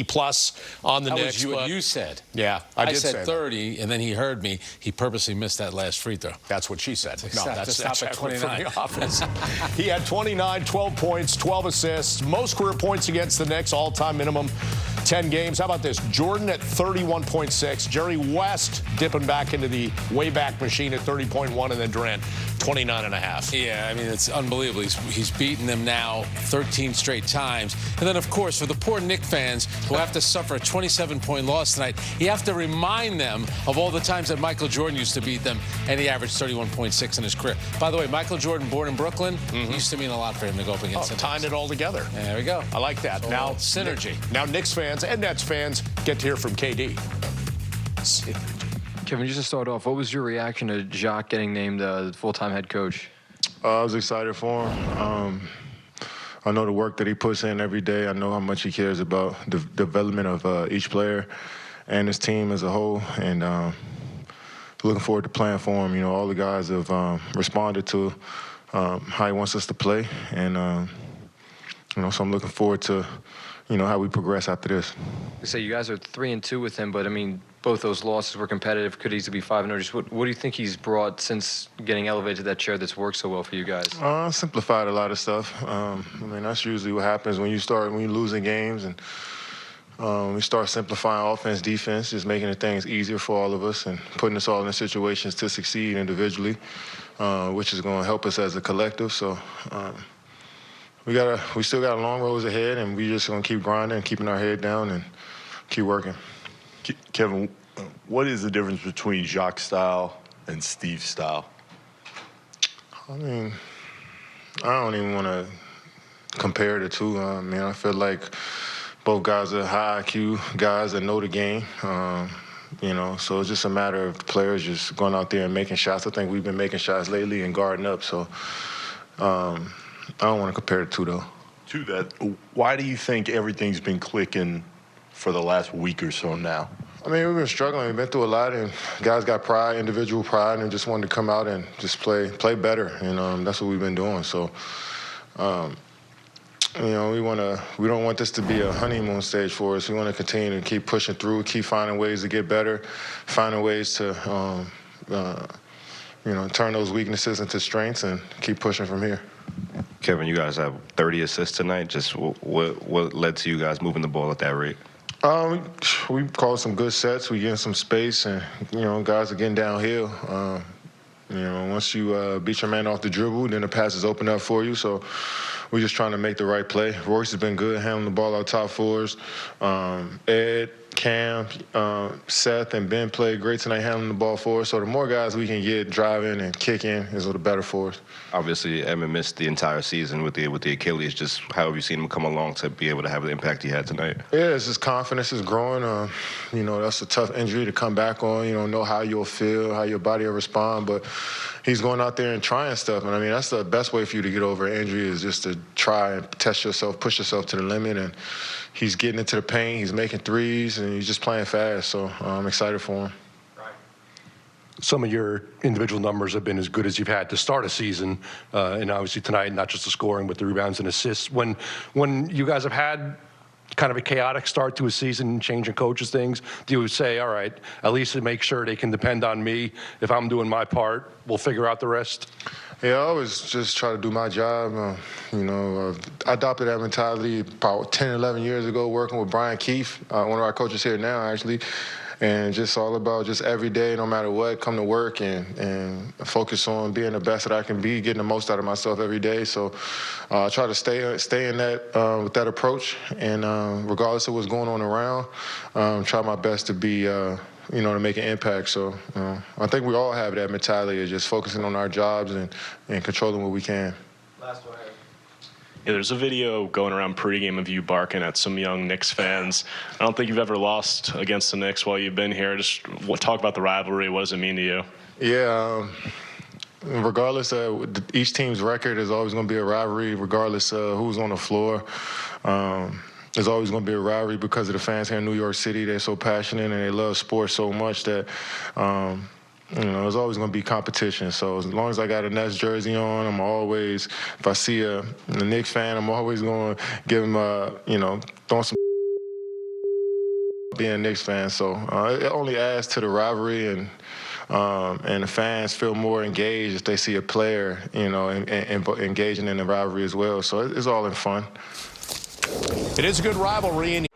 plus on the Knicks. That was what you said. Yeah, I did say said 30, and then he heard me. He purposely missed that last free throw. That's what she said. No, that's at 29. From the offense. He had 29, 12 points, 12 assists, most career points against the Knicks, all-time minimum 10 games. How about this? Jordan at 31.6. Jerry West dipping back into the Wayback Machine at 30.1, and then Durant 29.5. Yeah, I mean, it's unbelievable. He's beaten them now 13 straight times. And then, of course, for the poor Knicks fans who have to suffer a 27-point loss tonight, you have to remind them of all the times that Michael Jordan used to beat them, and he averaged 31.6 in his career. By the way, Michael Jordan, born in Brooklyn, used to mean a lot for him to go up against him. Tying it all together. There we go. I like that. So now, synergy. Now, Knicks fans and Nets fans get to hear from KD. Kevin, just to start off, what was your reaction to Jacques getting named full-time head coach? I was excited for him. I know the work that he puts in every day. I know how much he cares about the development of each player and his team as a whole. And looking forward to playing for him. You know, all the guys have responded to how he wants us to play. And, so I'm looking forward to, how we progress after this. So you guys are 3-2 with him, but, I mean, both those losses were competitive, could easily be 5-0. Just what do you think he's brought since getting elevated to that chair that's worked so well for you guys? Simplified a lot of stuff. That's usually what happens when you're losing games, and we start simplifying offense, defense, just making the things easier for all of us and putting us all in situations to succeed individually, which is going to help us as a collective. So we still got a long road ahead, and we just going to keep grinding, keeping our head down, and keep working. Kevin, what is the difference between Jacques' style and Steve's style? I mean, I don't even want to compare the two. I feel like both guys are high IQ guys that know the game. So it's just a matter of the players just going out there and making shots. I think we've been making shots lately and guarding up. So I don't want to compare the two, though. To that, why do you think everything's been clicking for the last week or so now? I mean, we've been struggling. We've been through a lot, and guys got pride, individual pride, and just wanted to come out and just play better. And that's what we've been doing. So, we don't want this to be a honeymoon stage for us. We want to continue to keep pushing through, keep finding ways to get better, finding ways to, turn those weaknesses into strengths and keep pushing from here. Kevin, you guys have 30 assists tonight. Just what led to you guys moving the ball at that rate? We called some good sets. We getting some space, and guys are getting downhill. Once you beat your man off the dribble, then the passes open up for you. So we're just trying to make the right play. Royce has been good handling the ball out top for us. Ed, Cam, Seth, and Ben played great tonight handling the ball for us. So the more guys we can get driving and kicking is the better for us. Obviously, Edmund missed the entire season with the Achilles. Just how have you seen him come along to be able to have the impact he had tonight? Yeah, his confidence is growing. That's a tough injury to come back on. You don't know how you'll feel, how your body will respond, but he's going out there and trying stuff. And, that's the best way for you to get over an injury is just to try and test yourself, push yourself to the limit. And he's getting into the paint. He's making threes, and he's just playing fast. So I'm excited for him. Some of your individual numbers have been as good as you've had to start a season, and obviously tonight, not just the scoring, but the rebounds and assists. When you guys have had kind of a chaotic start to a season, changing coaches, things, do you say, all right, at least to make sure they can depend on me. If I'm doing my part, we'll figure out the rest? Yeah, I always just try to do my job. I adopted that mentality about 10, 11 years ago working with Brian Keefe, one of our coaches here now, actually. And just all about just every day, no matter what, come to work and focus on being the best that I can be, getting the most out of myself every day. So I try to stay in that with that approach. And regardless of what's going on around, try my best to be, to make an impact. So I think we all have that mentality of just focusing on our jobs and controlling what we can. Last one. Yeah, there's a video going around pregame of you barking at some young Knicks fans. I don't think you've ever lost against the Knicks while you've been here. Just talk about the rivalry. What does it mean to you? Yeah, regardless of each team's record, there's always going to be a rivalry, regardless of who's on the floor. There's always going to be a rivalry because of the fans here in New York City. They're so passionate and they love sports so much that there's always going to be competition. So as long as I got a Nets jersey on, I'm always, if I see a Knicks fan, I'm always going to give them, throwing some being a Knicks fan. So it only adds to the rivalry, and the fans feel more engaged if they see a player, you know, engaging in the rivalry as well. So it's all in fun. It is a good rivalry, and